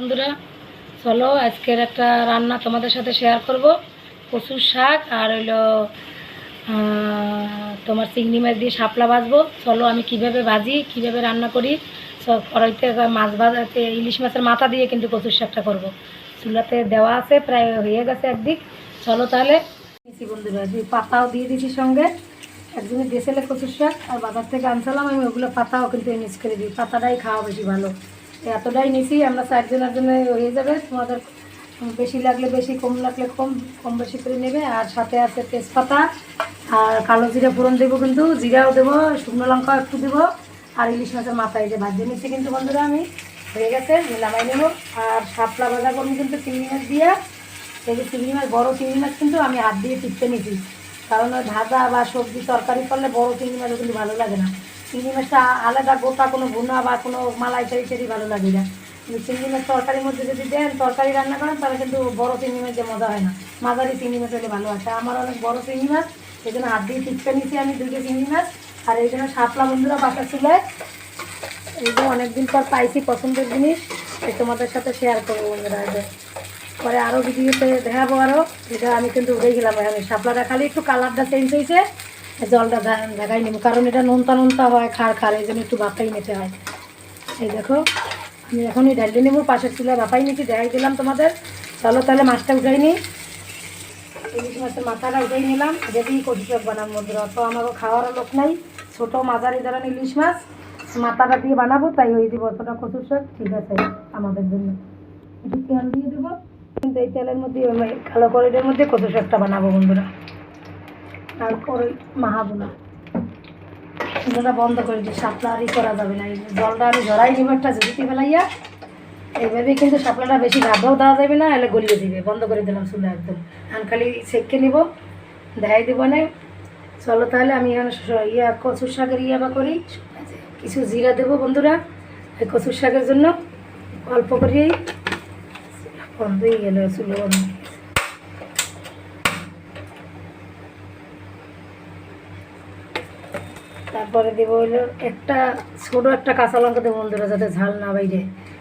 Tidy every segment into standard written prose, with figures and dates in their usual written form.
বন্ধুরা, চলো আজকের একটা রান্না তোমাদের সাথে শেয়ার করব। কচুর শাক আর হইলো তোমার চিংড়ি মাছ দিয়ে শাপলা ভাজবো। চলো আমি কিভাবে ভাজি, কিভাবে রান্না করি। সব কড়াইতে মাছ ভাজাতে ইলিশ মাছের মাথা দিয়ে কিন্তু কচুর শাকটা করব। চুলাতে দেওয়া আছে, প্রায় হয়ে গেছে একদিক। চলো তাহলে দিচ্ছি বন্ধুরা, যে পাতাও দিয়ে দিচ্ছি সঙ্গে। একদিনে দিয়েছিলে কচুর শাক আর বাজার থেকে আনছিলাম আমি, ওগুলো পাতাও কিন্তু মিক্স করে দিই। পাতাটাই খাওয়া বেশি ভালো। এতটাই নিছি আমরা 4 জনের জন্য হয়ে যাবে। তোমাদের বেশি লাগলে বেশি, কম লাগলে কম কম বেশি করে নেবে। আর সাথে আছে তেজপাতা আর কালো জিরা ফোড়ন দেবো, কিন্তু জিরাও দেবো, শুকনো লঙ্কাও একটু দেবো। আর ইলিশ মাছের মাথায় যে ভাজিয়ে নিচ্ছি কিন্তু বন্ধুরা, আমি হয়ে গেছে, নামাই নেবো। আর শাপলা ভাজা করবো কিন্তু চিংড়ি মাছ দিয়ে। এই যে চিংড়ি মাছ, বড়ো চিংড়ি মাছ কিন্তু আমি হাত দিয়ে টিপতে নিচ্ছি, কারণ ওই ভাজা বা সবজি তরকারি করলে বড়ো চিংড়ি মাছও কিন্তু ভালো লাগে না। চিংড়ি মাছটা আলাদা গোটা কোনো ভুনা বা কোনো মালাই টাইপেরই ভালো লাগে না। কিন্তু চিংড়ি মাছ তরকারির মধ্যে যদি দেন, তরকারি রান্না করেন, তাহলে কিন্তু বড়ো চিংড়ি মাছ যে মজা হয় না। মাঝারি চিংড়ি মাছ হলে ভালো আছে। আমার অনেক বড়ো চিংড়ি মাছ, এই জন্য হাত দিয়ে টিপতে নিচ্ছি আমি 2টো চিংড়ি মাছ। আর এই জন্য শাপলা বন্ধুরা বাসা ছিল, এই যে অনেকদিন পর পাইছি পছন্দের জিনিস, এই তোমাদের সাথে শেয়ার করবো বন্ধুরা। পরে আরও ভিডিওতে দেখাবো আরও। এটা আমি কিন্তু উঠে গেলাম, আমি শাপলাটা খালি একটু কালারটা চেঞ্জ হয়েছে, জলটা দেখাই নেব, কারণ এটা নোনতা নোনতা হয়, খার এই জন্য একটু বাপাই নিতে হয়। এই দেখো আমি এখনই ডাইলে নেবো, পাশের চুলায় বাপাই নিচ্ছি, দেখাই দিলাম তোমাদের। চলো তাহলে মাছটা উঠাই নিই। ইলিশ মাছের মাথাটা উঠেই নিলাম, যেতেই কচু শাক বানাবো বন্ধুরা। তো আমারও খাওয়ার লোক নাই, ছোটো মাঝারি ধরেন ইলিশ মাছ মাথাটা দিয়ে বানাবো, তাই ওই দিব অতটা কচু শাক, ঠিক আছে আমাদের জন্য। একটু তেল দিয়ে দেবো, কিন্তু এই তেলের মধ্যে কালো কড়াইয়ের মধ্যে কচু শাকটা বানাবো বন্ধুরা। আর করে মাহাবো না, চুলাটা বন্ধ করে দিই, শাপলা আর করা যাবে না। এই জলটা আমি ঝরাই নিব একটা ঝুঁকি ফেলাইয়া। এইভাবেই কিন্তু শাপলাটা বেশি ভাবও দেওয়া যাবে না, এলে গলিয়ে দিবে। বন্ধ করে দিলাম চুলা একদম, আমি খালি সেঁকে নিব, দেখাই দিব না। চলো তাহলে আমি এখানে কচুর শাকের বা করি। কিছু জিরা দেবো বন্ধুরা এই কচুর শাকের জন্য, অল্প করেই। বন্ধই গেল চুলো বন্ধ। তারপরে দেবো হলো একটা ছোটো একটা কাঁচা লঙ্কা দেবো বন্ধুরা, যাতে ঝাল না বাইরে,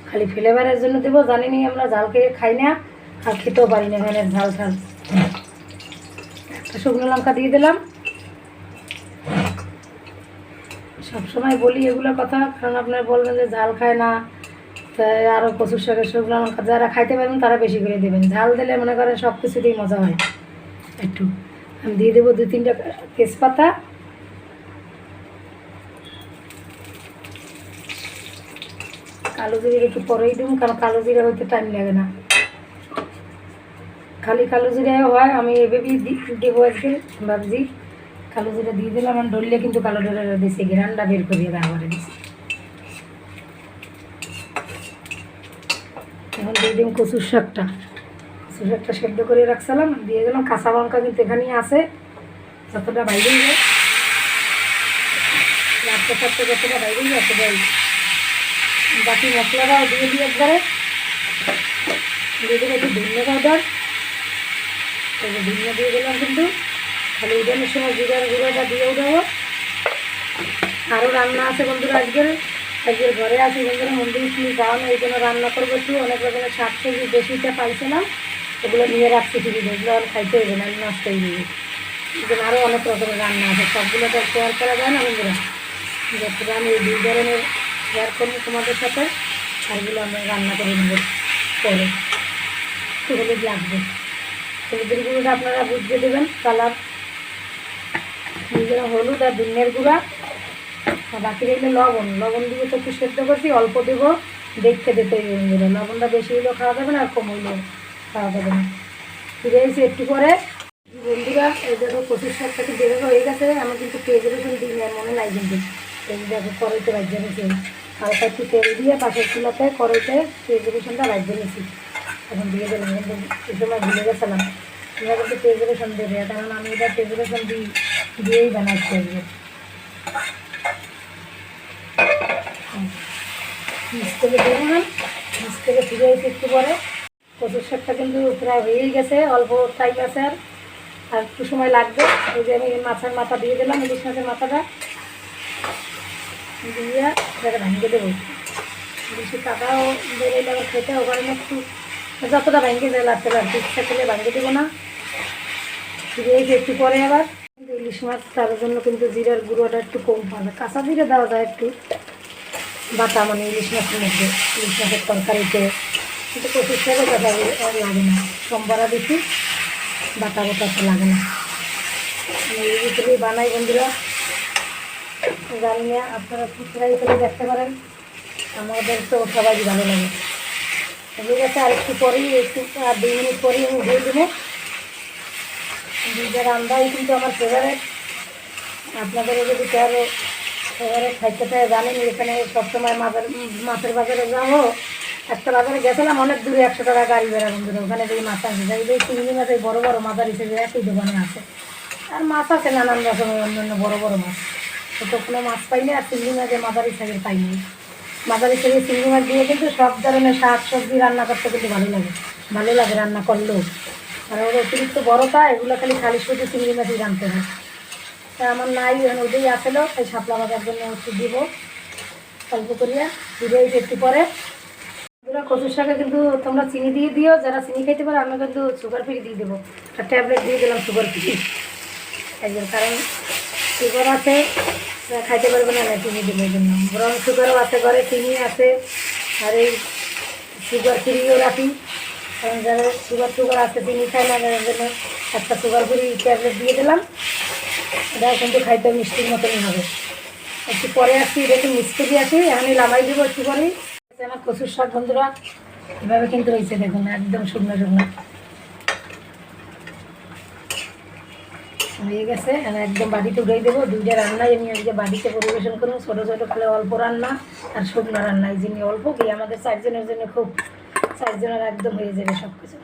খালি ফ্লেভারের জন্য দেবো। জানিনি আমরা ঝাল খেয়ে খাই না, আর খেতেও পারি না এখানে ঝাল ঝাল। একটা শুকনো লঙ্কা দিয়ে দিলাম। সবসময় বলি এগুলোর কথা, কারণ আপনারা বলবেন যে ঝাল খায় না, তাই আরও কচুর শাকের শুকনো লঙ্কা যারা খাইতে পারবেন তারা বেশি করে দেবেন। ঝাল দিলে মনে করেন সব কিছুতেই মজা হয়। একটু আমি দিয়ে দেবো 2-3টা তেজপাতা। কালো জিরা একটু পরেই দেবো, কারণ কালো জিরা হইতে টাইম লাগে না, খালি কালো জিরাও হয়। আমি এভাবেই দেবো আজকে ভাবছি। কালো জিরা দিয়ে দিলাম, আমার ডললে কিন্তু কালো জিরা দিয়েছি, ঘ্রানটা বের করিয়ে ব্যবহারে দিচ্ছি। এখন দিয়ে দিন কচুর শাকটা সেদ্ধ করে রাখছিলাম, দিয়ে দিলাম। কাঁচা লঙ্কা কিন্তু এখানেই আছে, যতটা বাইরেই যায় লাস্টের সাথে, যতটা বাইরেই আছে যাই। বাকি মশলাটাও দিয়ে দিই একবারে, দিয়ে দেবো একটু ধনিয়া পাউডার। ধনিয়া দিয়ে দিলাম, কিন্তু খালি উঠানোর সময় জিরার গুঁড়োটা দিয়েও দেবো। আরও রান্না আছে বন্ধুরা, আজকের ঘরে আছি বন্ধুরা, মন্দির কি যাওয়া না, এই জন্য রান্না করবো একটু। অনেক রকমের শাক সবজি বেশিটা পাইছিলাম, ওগুলো নিয়ে রাখছি ফ্রিজে, ওগুলো আর খাইতে হইবে না, নষ্ট হয়ে যাবে। এই জন্য আরও অনেক রকমের রান্না আছে, সবগুলো তো শেয়ার করা যায় না বন্ধুরা। যতটা আমি এই 2 ধরনের শেয়ার করবো তোমাদের সাথে, সেগুলো আমরা রান্না করে নেব পরে। একটু হলুদ লাগবে, হলুদের গুঁড়োটা আপনারা বুঝিয়ে দেবেন, কালার নিজেরা হলুদ আর ধনিয়ার গুঁড়া। আর বাকি দেখলে লবণ দিয়ে তো একটু সেদ্ধ করছি, অল্প দেবো, দেখতে দিতে হইবে। লবণটা বেশি হলেও খাওয়া যাবে না, আর কম হইলেও খাওয়া যাবে না। ফিরে এসে একটু পরে বন্ধুরা, এই দেখো কচুর শাকটাকে দেখে হয়ে গেছে। আমি কিন্তু পেঁয়াজ রসুন দিই না, মনে নাই কিন্তু। এই দেখো কড়াইতে ভাজতে নিয়েছি, হালকা একটু তেল দিয়ে পাশের চুলাতে কড়াইতে পেঁয়াজ রসুনটা ভাজতে নিয়েছি। এখন দিয়ে দিলাম, কিন্তু এই সময় ভুলে গেছিলাম। তোমরা কিন্তু পেঁয়াজ রসুন দেবে, কারণ আমি এটা পেঁয়াজ রসুন দিয়েই বানাচ্ছি আজকে। মিক্স করে দেবো না, মিক্স করে ফিরে এসে একটু পরে। কচুর শাকটা কিন্তু প্রায় হয়েই গেছে, অল্প টাইম আছে, আর একটু সময় লাগবে। এই যে আমি মাছের মাথা দিয়ে দিলাম, ইলিশ মাছের মাথাটা দিয়ে এটাকে ভাঙিয়ে দেবো। বেশি কাদাও বেরোলে আবার খেতেও পারে না, একটু যতটা ভাঙ্গে যায় লাগতে লাগতে ইচ্ছা করলে ভাঙ্গে দেবো না। ফিরে এসে একটু পরে আবার ইলিশ মাছ, তার জন্য কিন্তু জিরার গুঁড়োটা একটু কম পাবে, কাঁচা জিরে দেওয়া যায় একটু বাটা, মানে ইলিশ মাছের মধ্যে, ইলিশ মাছের তরকারিতে, কিন্তু কচুর শাকে বাটা লাগে না, সম্বরা বেশি বাটা বাটা তো লাগে না। আমি এই ভিতরেই বানাই বন্ধুরা, জানি না আপনারা কি ট্রাই করে দেখতে পারেন, আমাদের তো সবাই ভালো লাগে। ঠিক আছে, আর একটু পরেই একটু আর 2 মিনিট পরেই আমি দিয়ে দেবো। দুইটা রান্নাই কিন্তু আমার ফেভারেট, আপনাদেরও যদি কারো ফেভারেট খাইতে চায় জানেন, এখানে সবসময় মাছের বাজারে যাবো, একটা বাজারে গেছিলাম অনেক দূরে, 100 টাকা গাড়ি বেড়া বন্ধুরা, ওখানে যদি মাছ আনতে যাই, এই চিংড়ি মাছ, এই বড়ো বড়ো মাথার হিসেবে একই দোকানে আছে, আর মাছ আছে নানান রকমের অন্যান্য বড়ো বড়ো মাছ, তো কোনো মাছ পাইনি, আর চিংড়ি মাছের মাথার হিসেবে পাইনি, মাথার হিসেবে চিংড়ি মাছ দিয়ে কিন্তু সব ধরনের শাক সবজি রান্না করতে কিন্তু ভালো লাগে রান্না করলেও, আর ওর অতিরিক্ত বড়টা এগুলো খালি শুধু চিংড়ি মাছই রানতে হয়। তা আমার নাই, ওটাই আসলো, তাই শাপলা ভাজার জন্য একটু দিব অল্প করিয়া, ফিরে একটু পরে। কচুর শাকে কিন্তু তোমরা চিনি দিয়ে দিও, যারা চিনি খাইতে পারো, আমি কিন্তু সুগার ফ্রি দিয়ে দেবো, একটা ট্যাবলেট দিয়ে দিলাম সুগার ফ্রি, একজন কারণ সুগার আছে খাইতে পারবে না, চিনি দেবো, এই জন্য ব্রাউন সুগারও আছে ঘরে, চিনি আছে, আর এই সুগার ফ্রিও রাখি, কারণ যারা সুগার আছে চিনি খায় না, যাদের জন্য একটা সুগার ফ্রি ট্যাবলেট দিয়ে দিলাম, এটা কিন্তু খাইতে মিষ্টির মতনই হবে। একটু পরে আসছি, এটা একটু মিক্স করে আসি, আমি লামাই দেবো একটু পরেই। আমার কচুর শাক বন্ধুরা এভাবে কিন্তু রয়েছে, দেখুন একদম শুকনো শুকনো হয়ে গেছে, আমি একদম বাড়িতে উঠে দেবো। দুইটা রান্নাই আমি আজকে বাড়িতে পরিবেশন করবো, ছোটো ছোটো খালে অল্প রান্না আর শুকনো রান্না, এই জন্য অল্প কি আমাদের 4 জনের জন্য খুব, 4 জনের একদম হয়ে যাবে সব কিছু।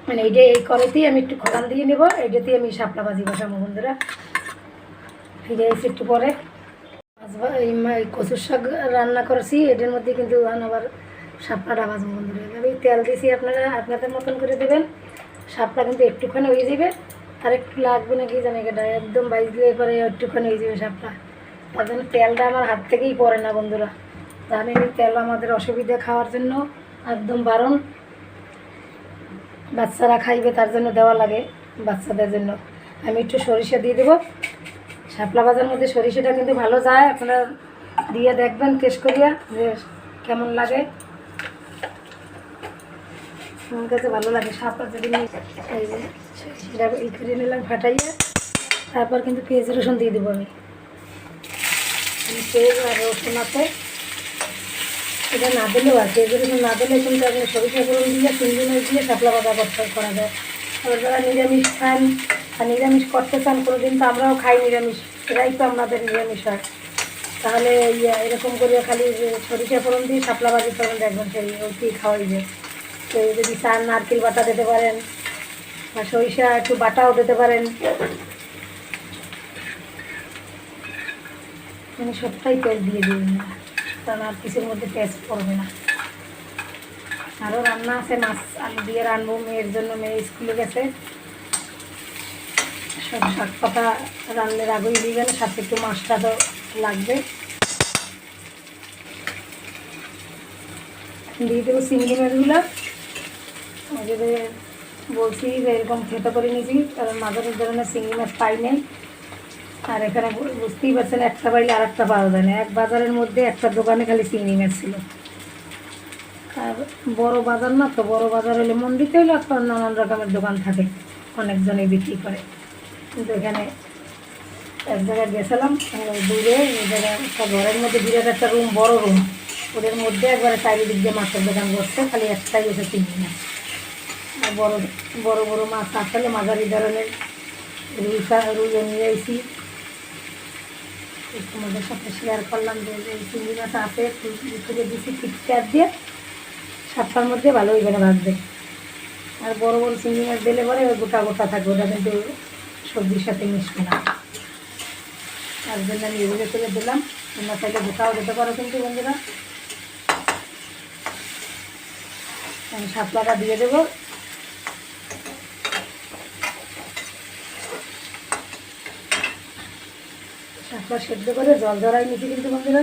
মানে এইটা এই করেতেই আমি একটু খোলান দিয়ে নেবো, এইটাতেই আমি শাপলা ভাজি বসাবো বন্ধুরা। ফিরে এসে একটু পরে এই কচুর শাক রান্না করেছি, এটার মধ্যে কিন্তু আবার শাপলাটা ভাজবো বন্ধুরা। এভাবেই তেল দিয়েছি, আপনারা আপনাদের মতন করে দেবেন, শাপলা কিন্তু একটুখানি হয়ে যাবে, আর একটু লাগবে নাকি জানি, এটা একদম বাইশ দিয়ে পরে একটুখানি হয়ে যাবে শাপলা, তার জন্য তেলটা আমার হাত থেকেই পড়ে না বন্ধুরা, জানেন তেল আমাদের অসুবিধা, খাওয়ার জন্য একদম বারণ, বাচ্চারা খাইবে তার জন্য দেওয়া লাগে, বাচ্চাদের জন্য। আমি একটু সরিষা দিয়ে দেবো, শাপলা ভাজার মধ্যে সরিষাটা কিন্তু ভালো যায়, আপনারা দিয়ে দেখবেন টেস্ট করিয়া যে কেমন লাগে, আমার কাছে ভালো লাগে। শাপলা যদি এই যে সরিষাটা ই করে নিলাম ফাটাইয়া, তারপর কিন্তু পেঁয়াজ রসুন দিয়ে দেবো আমি, পেঁয়াজ আর রসুন আছে, এটা না দিলেও আর পেঁয়াজ রসুন না দিলে কিন্তু আপনি সরিষা ফোড়ন দিয়ে চিংড়ি মাছ দিয়ে শাপলা ভাজা করা যায়। আবার যারা নিরামিষ খান আর নিরামিষ করতে চান, কোনো দিন তো আমরাও খাই নিরামিষ, এরাই তো আমাদের নিরামিষ হয়, তাহলে এরকম করে খালি সরিষা ফোড়ন দিয়ে শাপলা ভাজি করেন, দেখবেন সেই ওইটি খাওয়াই যায়। তো যদি চান নারকেল বাটা দিতে পারেন, আর সরিষা একটু বাটাও দিতে পারেন, মানে সবটাই তেল দিয়ে দিবেন না, কারণ আর কিছুর মধ্যে টেস্ট পড়বে না। আরও রান্না আছে, মাছ আলু দিয়ে রানবো, মেয়ের জন্য, মেয়ে স্কুলে গেছে, সব শাক পাতা রান্নার আগেই দিবেন, সাথে একটু মাছটা তো লাগবে। দিয়ে দেবো চিংড়ি মাছগুলো, যদি বলছি যে এরকম খেতে করে নিয়েছি, কারণ মাঝের ধরনের চিংড়ি মাছ পাই নেই, আর এখানে বুঝতেই পারছেন একটা বাইলে আর একটা পাওয়া যায় না, এক বাজারের মধ্যে একটা দোকানে খালি চিংড়ি মাছ ছিল, আর বড় বাজার না তো, বড় বাজার হলে মন্ডিতে হলে আপনার নানান রকমের দোকান থাকে, অনেকজনে বিক্রি করে, কিন্তু এখানে এক জায়গায় গেছিলাম দূরে, এই জায়গায় একটা ঘরের মধ্যে বিরাট একটা রুম, বড় রুম, ওদের মধ্যে একবারে চারিদিক দিয়ে মাছের দোকান বসছে, খালি একটাই এসে চিংড়ি মাছ, আর বড় বড় বড় মাছ আসলে মাঝারি ধরনের রুইও নিয়ে এসেছি, তোমাদের সাথে শেয়ার করলাম যে এই চিংড়ি মাছ আছে, ভিতরে দিচ্ছি টিকটার দিয়ে, সাতটার মধ্যে ভালো ওইখানে ভাজবে, আর বড় বড় চিংড়ি মাছ দিলে পরে ওই গোটা গোটা থাকবে, ওটা কিন্তু সবজির সাথে মিশবে না, তার জন্য আমি এগুলো করে দিলাম, তোমরা চাইলে গোটাও দিতে পারো কিন্তু বন্ধুরা। আমি শাপলাটা দিয়ে দেবো, শাপলা সেদ্ধ করে জল ঝরাই নিচ্ছি কিন্তু বন্ধুরা,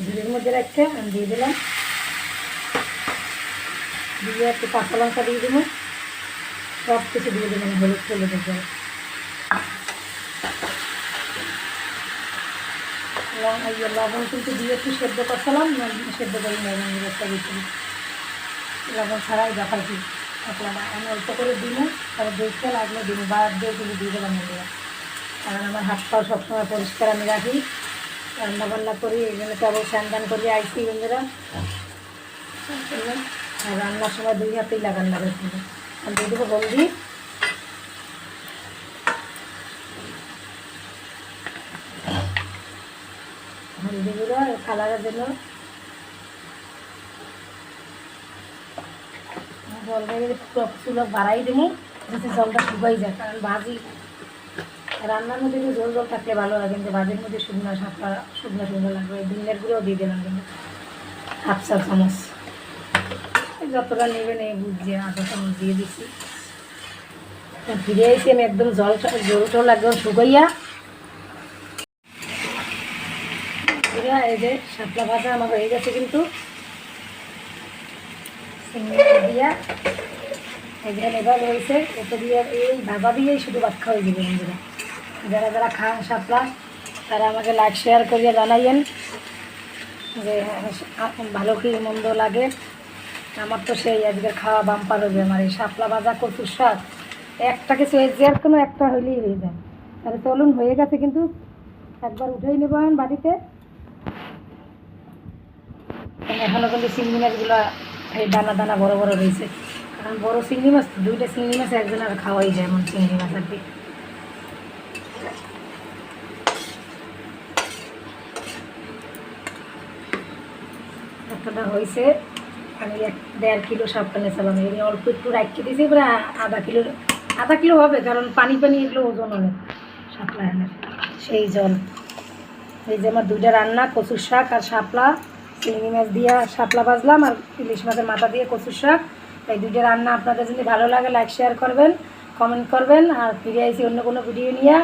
ঝুড়ির মধ্যে রাখতে আমি দিয়ে দিলাম, দিয়ে একটু কাঁচা লঙ্কা দিয়ে দেবো, সব কিছু দিয়ে দেবেন, হলুদ হলুদ দেবো, লবণ কিন্তু দিয়ে একটু সেদ্ধ করছিলাম, সেদ্ধ করি লবণ একটা দিচ্ছি, লবণ ছাড়াই দেখাচ্ছি মশলাটা আমি অল্প করে দিব, তারপর দেখতে লাগলে দিব, বার দিয়ে কিন্তু দিয়ে দেবেন বন্ধুরা। কারণ আমার হাত পাও সবসময় পরিষ্কার আমি রাখি, রান্নাবান্না করি, এই জন্য কেবল স্নান করি আইসি বন্ধুরা। আর রান্নার সময় 2 হাতেই লাগান লাগে কিন্তু আমি দিয়ে দেবো হলদি, হলদি গুঁড়ো কালারের জন্য জলটা চুলো বাড়াই দেবো যাতে জলটা শুকাই যায়, কারণ ভাজি রান্নার মধ্যে একটু ঝোল ঝোল থাকলে ভালো লাগে, কিন্তু ভাজির মধ্যে শুকনো শাকটা শুকনো শুকনো লাগবে। ডিমের গুঁড়োও দিয়ে দিলাম কিন্তু 1/2 চা চামচ, যতটা নেবেন এই বুঝছে 1/2 চামচ দিয়ে দিচ্ছি। ফিরে এসে আমি একদম জল টল একদম শুকাইয়া এই যে শাপলা ভাজা আমার হয়ে গেছে কিন্তু দিয়া এখানে এভাবে হয়েছে, এতে দিয়ে এই ভাজা দিয়েই শুধু ভাত খাওয়াই দিবে বন্ধুরা। যারা যারা খান শাপলা তারা আমাকে লাইক শেয়ার করিয়া জানাইয়েন যে ভালো কি মন্দ লাগে। আমার তো সেই আজকের খাওয়া বাম্পার হবে, আমার এই শাপলা ভাজা কচুর শাক একটা কিছু এর কোনো একটা হইলেই হয়ে যায়। তাহলে চলুন হয়ে গেছে কিন্তু একবার উঠেই নেব এখন বাড়িতে। এখনও কিন্তু চিংড়ি মাছগুলো এই দানা দানা বড় বড় রয়েছে, কারণ বড় চিংড়ি মাছ 2টা চিংড়ি মাছ একজনের খাওয়াই যায় এমন চিংড়ি মাছ আর কি। এতটা হয়েছে, আমি 1.5 কিলো শাপলা নিয়েছিলাম, এই অল্প একটু রাখতে দিয়েছি, প্রায় আধা কিলো হবে, কারণ পানি পানি এগুলো ওজন অনেক শাপলা এনে সেই জল। এই যে আমার 2টা রান্না, কচুর শাক আর শাপলা, চিংড়ি মাছ দিয়ে শাপলা ভাজলাম আর ইলিশ মাছের মাথা দিয়ে কচুর শাক। এই 2টা রান্না আপনাদের যদি ভালো লাগে লাইক শেয়ার করবেন, কমেন্ট করবেন, আর ফিরে আইসি অন্য কোনো ভিডিও নিয়ে।